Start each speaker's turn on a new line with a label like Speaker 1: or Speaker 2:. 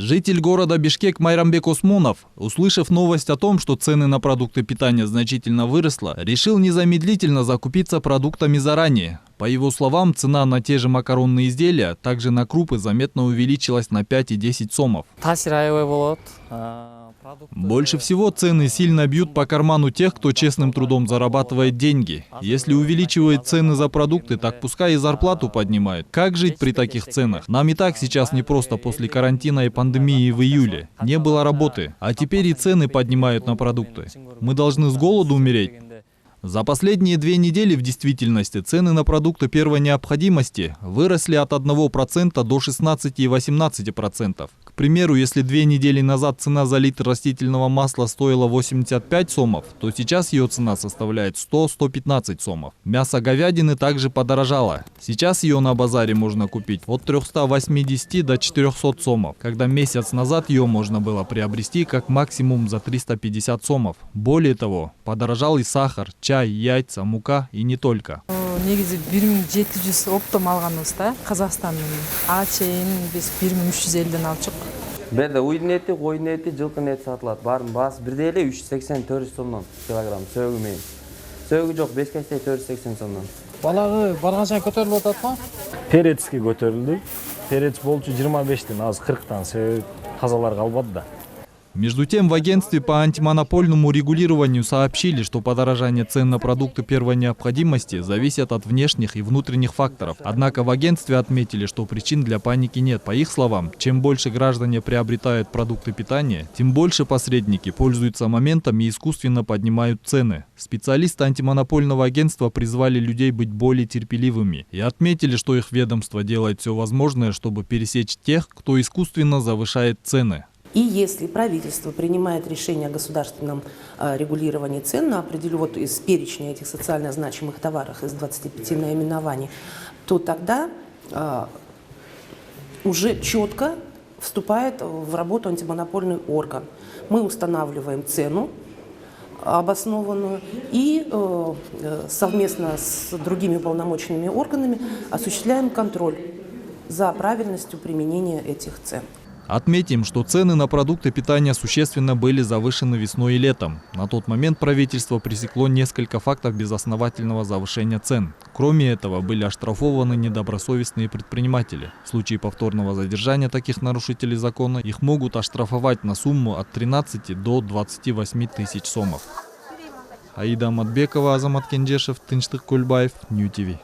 Speaker 1: Житель города Бишкек Майрамбек Осмонов, услышав новость о том, что цены на продукты питания значительно выросли, решил незамедлительно закупиться продуктами заранее. По его словам, цена на те же макаронные изделия, также на крупы, заметно увеличилась на 5 и 10 сомов. Больше всего цены сильно бьют по карману тех, кто честным трудом зарабатывает деньги. Если увеличивают цены за продукты, так пускай и зарплату поднимают. Как жить при таких ценах? Нам и так сейчас не просто после карантина и пандемии в июле. Не было работы, а теперь и цены поднимают на продукты. Мы должны с голоду умереть. За последние 2 недели в действительности цены на продукты первой необходимости выросли от 1% до 16 и 18%. К примеру, если 2 недели назад цена за литр растительного масла стоила 85 сомов, то сейчас ее цена составляет 100-115 сомов. Мясо говядины также подорожало. Сейчас ее на базаре можно купить от 380 до 400 сомов, когда месяц назад ее можно было приобрести как максимум за 350 сомов. Более того, подорожал и сахар, чай, яйца, мука и не только.
Speaker 2: Негизи 1700 оптом алганбыз да, Казакстандан. А чейин биз 1350ден алчык.
Speaker 3: Берде уйдун эти, койдун эти, жылкын эти сатылат. Баарын баасы бирдей эле 380-400 сомдон килограмм сөөгү менен. Сөөгү жок 5 кечтей 480 сомдон.
Speaker 4: Балагы барган сайын көтөрүлүп атат го. Перецке көтөрүлдү. Перец болчу 25ден, азыр 40тан сөөгү тазалар калбады да.
Speaker 1: Между тем, в агентстве по антимонопольному регулированию сообщили, что подорожание цен на продукты первой необходимости зависит от внешних и внутренних факторов. Однако в агентстве отметили, что причин для паники нет. По их словам, чем больше граждане приобретают продукты питания, тем больше посредники пользуются моментом и искусственно поднимают цены. Специалисты антимонопольного агентства призвали людей быть более терпеливыми и отметили, что их ведомство делает все возможное, чтобы пересечь тех, кто искусственно завышает цены.
Speaker 5: И если правительство принимает решение о государственном регулировании цен на определенную, вот из перечня этих социально значимых товаров, из 25 наименований, то тогда уже четко вступает в работу антимонопольный орган. Мы устанавливаем цену обоснованную и совместно с другими уполномоченными органами осуществляем контроль за правильностью применения этих цен.
Speaker 1: Отметим, что цены на продукты питания существенно были завышены весной и летом. На тот момент правительство пресекло несколько фактов безосновательного завышения цен. Кроме этого, были оштрафованы недобросовестные предприниматели. В случае повторного задержания таких нарушителей закона их могут оштрафовать на сумму от 13 до 28 тысяч сомов. Аида Аматбекова, Азамат Кенжешев, Тынчтык Кульбаев, Нью ТВ.